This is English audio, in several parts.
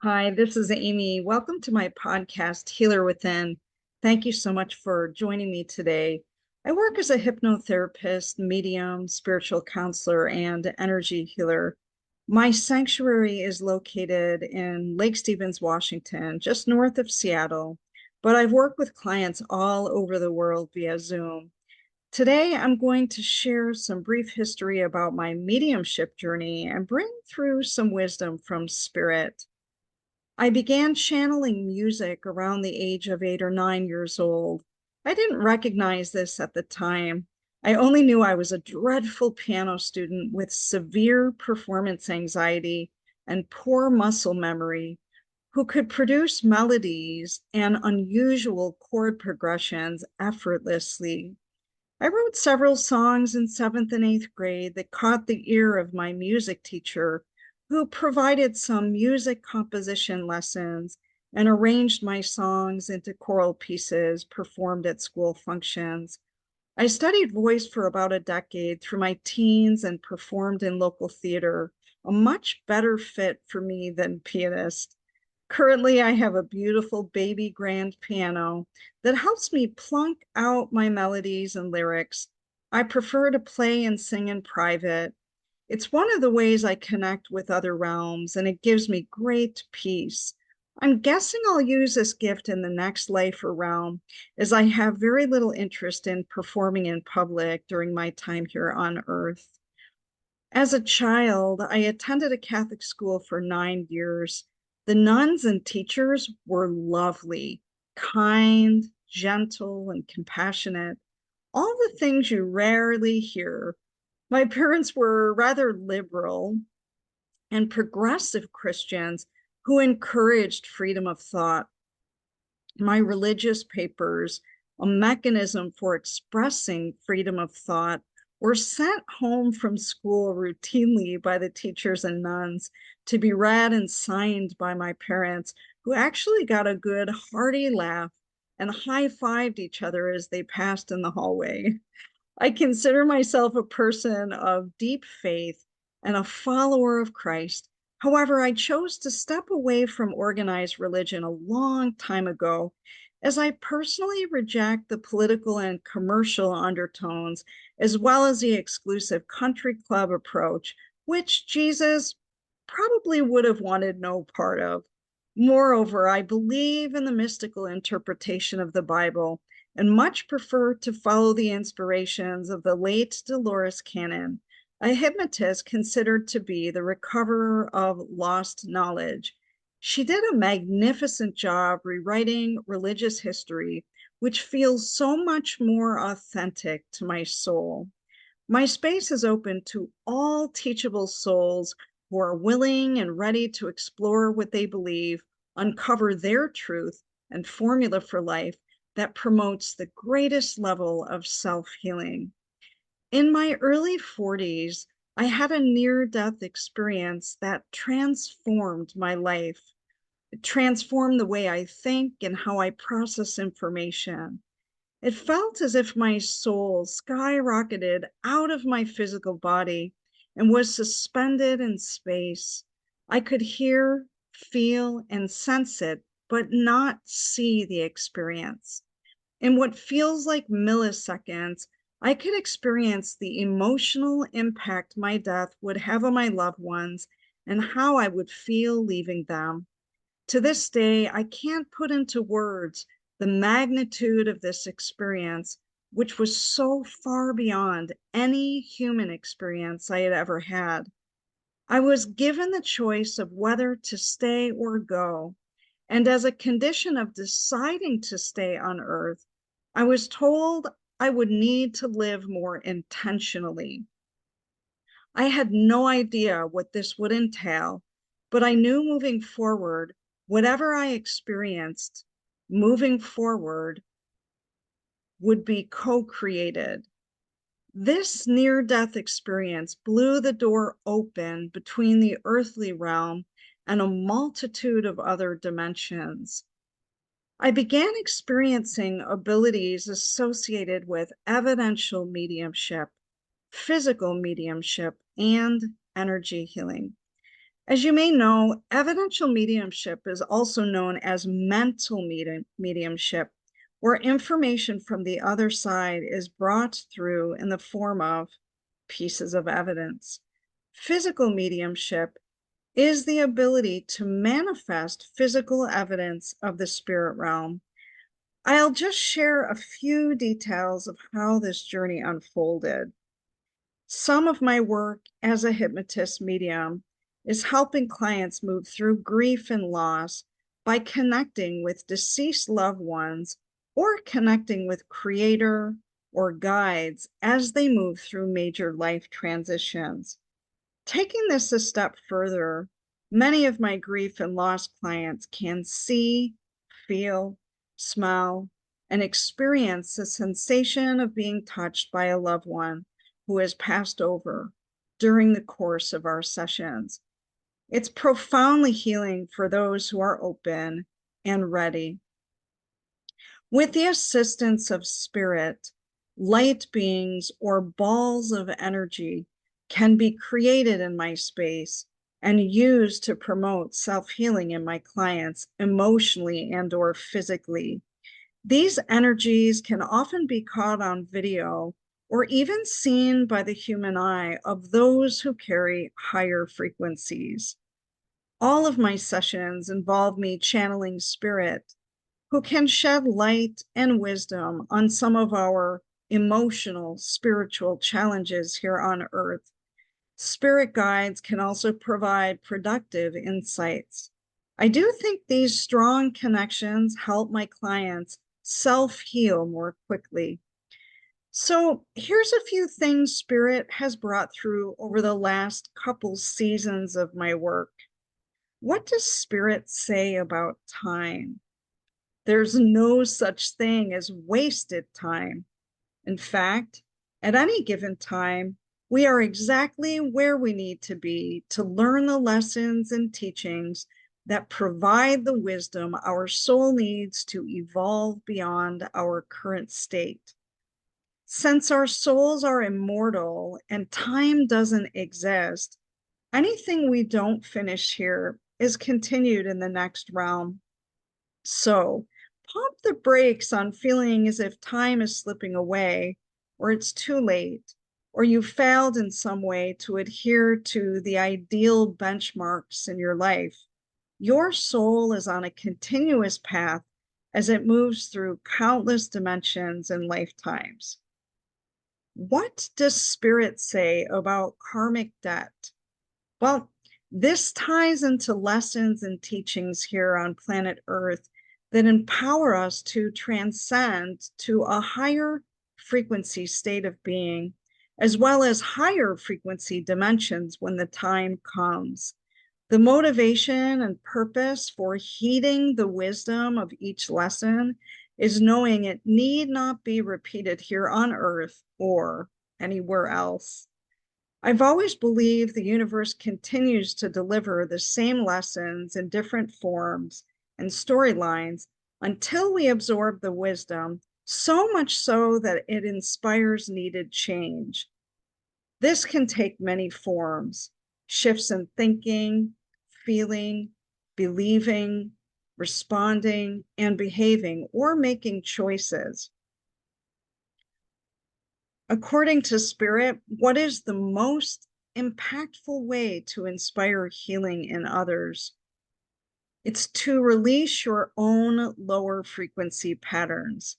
Hi, this is Amy. Welcome to my podcast, Healer Within. Thank you so much for joining me today. I work as a hypnotherapist, medium, spiritual counselor, and energy healer. My sanctuary is located in Lake Stevens, Washington, just north of Seattle, but I've worked with clients all over the world via Zoom. Today, I'm going to share some brief history about my mediumship journey and bring through some wisdom from spirit. I began channeling music around the age of 8 or 9 years old. I didn't recognize this at the time. I only knew I was a dreadful piano student with severe performance anxiety and poor muscle memory who could produce melodies and unusual chord progressions effortlessly. I wrote several songs in seventh and eighth grade that caught the ear of my music teacher, who provided some music composition lessons and arranged my songs into choral pieces performed at school functions. I studied voice for about a decade through my teens and performed in local theater, a much better fit for me than pianist. Currently, I have a beautiful baby grand piano that helps me plunk out my melodies and lyrics. I prefer to play and sing in private. It's one of the ways I connect with other realms, and it gives me great peace. I'm guessing I'll use this gift in the next life or realm, as I have very little interest in performing in public during my time here on Earth. As a child, I attended a Catholic school for 9 years. The nuns and teachers were lovely, kind, gentle, and compassionate. All the things you rarely hear. My parents were rather liberal and progressive Christians who encouraged freedom of thought. My religious papers, a mechanism for expressing freedom of thought, were sent home from school routinely by the teachers and nuns to be read and signed by my parents, who actually got a good hearty laugh and high-fived each other as they passed in the hallway. I consider myself a person of deep faith and a follower of Christ. However, I chose to step away from organized religion a long time ago, as I personally reject the political and commercial undertones, as well as the exclusive country club approach, which Jesus probably would have wanted no part of. Moreover, I believe in the mystical interpretation of the Bible and much prefer to follow the inspirations of the late Dolores Cannon, a hypnotist considered to be the recoverer of lost knowledge. She did a magnificent job rewriting religious history, which feels so much more authentic to my soul. My space is open to all teachable souls who are willing and ready to explore what they believe, uncover their truth and formula for life that promotes the greatest level of self-healing. In my early 40s, I had a near-death experience that transformed my life. It transformed the way I think and how I process information. It felt as if my soul skyrocketed out of my physical body and was suspended in space. I could hear, feel, and sense it, but not see the experience. In what feels like milliseconds, I could experience the emotional impact my death would have on my loved ones and how I would feel leaving them. To this day, I can't put into words the magnitude of this experience, which was so far beyond any human experience I had ever had. I was given the choice of whether to stay or go. And as a condition of deciding to stay on Earth, I was told I would need to live more intentionally. I had no idea what this would entail, but I knew moving forward, whatever I experienced, moving forward would be co-created. This near-death experience blew the door open between the earthly realm and a multitude of other dimensions. I began experiencing abilities associated with evidential mediumship, physical mediumship, and energy healing. As you may know, evidential mediumship is also known as mental mediumship, where information from the other side is brought through in the form of pieces of evidence. Physical mediumship is the ability to manifest physical evidence of the spirit realm. I'll just share a few details of how this journey unfolded. Some of my work as a hypnotist medium is helping clients move through grief and loss by connecting with deceased loved ones or connecting with creator or guides as they move through major life transitions. Taking this a step further, many of my grief and loss clients can see, feel, smell, and experience the sensation of being touched by a loved one who has passed over during the course of our sessions. It's profoundly healing for those who are open and ready. With the assistance of spirit, light beings or balls of energy can be created in my space and used to promote self-healing in my clients emotionally and or physically. These energies can often be caught on video or even seen by the human eye of those who carry higher frequencies. All of my sessions involve me channeling spirit, who can shed light and wisdom on some of our emotional, spiritual challenges here on Earth. Spirit guides can also provide productive insights. I do think these strong connections help my clients self-heal more quickly. So here's a few things Spirit has brought through over the last couple seasons of my work. What does Spirit say about time? There's no such thing as wasted time. In fact, at any given time, we are exactly where we need to be to learn the lessons and teachings that provide the wisdom our soul needs to evolve beyond our current state. Since our souls are immortal and time doesn't exist, anything we don't finish here is continued in the next realm. So pump the brakes on feeling as if time is slipping away, or it's too late, or you failed in some way to adhere to the ideal benchmarks in your life. Your soul is on a continuous path as it moves through countless dimensions and lifetimes. What does Spirit say about karmic debt? Well, this ties into lessons and teachings here on planet Earth that empower us to transcend to a higher frequency state of being, as well as higher frequency dimensions when the time comes. The motivation and purpose for heeding the wisdom of each lesson is knowing it need not be repeated here on Earth or anywhere else. I've always believed the universe continues to deliver the same lessons in different forms and storylines until we absorb the wisdom, so much so that it inspires needed change. This can take many forms: shifts in thinking, feeling, believing, responding, and behaving, or making choices. According to Spirit, what is the most impactful way to inspire healing in others? It's to release your own lower frequency patterns.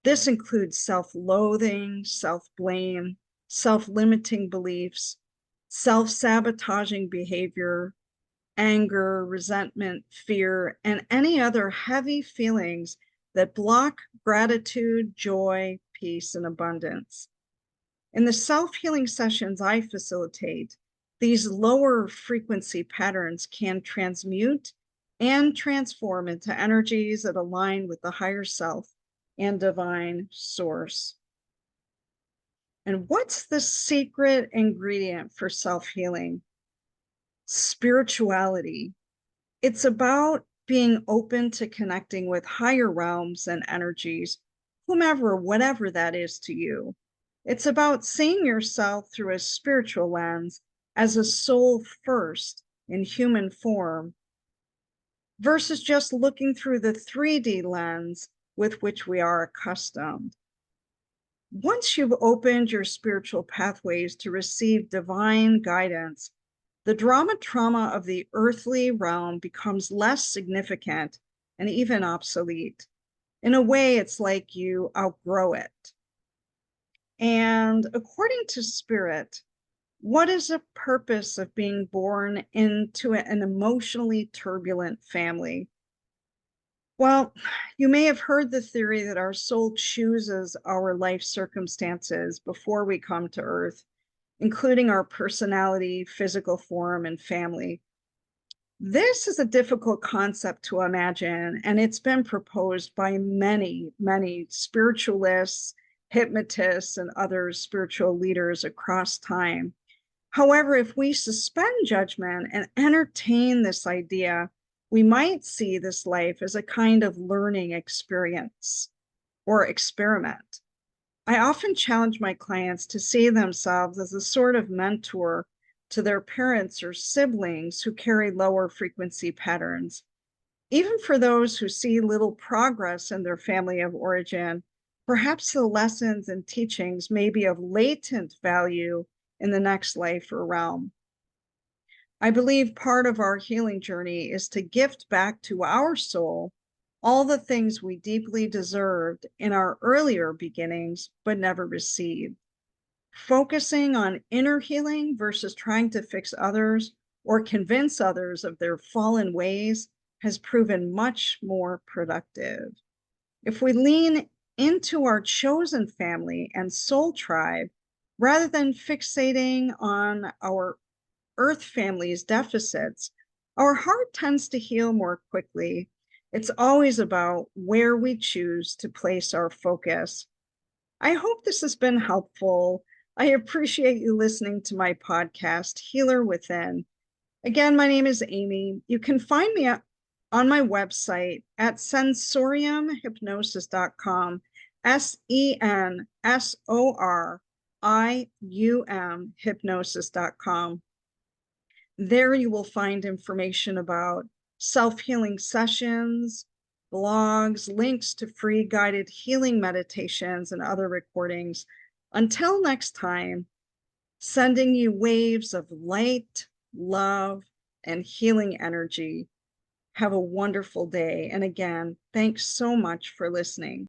This includes self-loathing, self-blame, self-limiting beliefs, self-sabotaging behavior, anger, resentment, fear, and any other heavy feelings that block gratitude, joy, peace, and abundance. In the self-healing sessions I facilitate, these lower frequency patterns can transmute and transform into energies that align with the higher self and divine source. And what's the secret ingredient for self-healing? Spirituality. It's about being open to connecting with higher realms and energies, whomever, whatever that is to you. It's about seeing yourself through a spiritual lens as a soul first in human form versus just looking through the 3D lens with which we are accustomed. Once you've opened your spiritual pathways to receive divine guidance, the drama trauma of the earthly realm becomes less significant and even obsolete. In a way, it's like you outgrow it. And according to Spirit, what is the purpose of being born into an emotionally turbulent family? Well, you may have heard the theory that our soul chooses our life circumstances before we come to Earth, including our personality, physical form, and family. This is a difficult concept to imagine, and it's been proposed by many, many spiritualists, hypnotists, and other spiritual leaders across time. However, if we suspend judgment and entertain this idea, we might see this life as a kind of learning experience or experiment. I often challenge my clients to see themselves as a sort of mentor to their parents or siblings who carry lower frequency patterns. Even for those who see little progress in their family of origin, perhaps the lessons and teachings may be of latent value in the next life or realm. I believe part of our healing journey is to gift back to our soul all the things we deeply deserved in our earlier beginnings, but never received. Focusing on inner healing versus trying to fix others or convince others of their fallen ways has proven much more productive. If we lean into our chosen family and soul tribe, rather than fixating on our Earth family's deficits, our heart tends to heal more quickly. It's always about where we choose to place our focus. I hope this has been helpful. I appreciate you listening to my podcast, Healer Within. Again, my name is Amy. You can find me on my website at sensoriumhypnosis.com, SENSORIUM hypnosis.com. There you will find information about self-healing sessions, blogs, links to free guided healing meditations, and other recordings. Until next time, sending you waves of light, love, and healing energy. Have a wonderful day. And again, thanks so much for listening.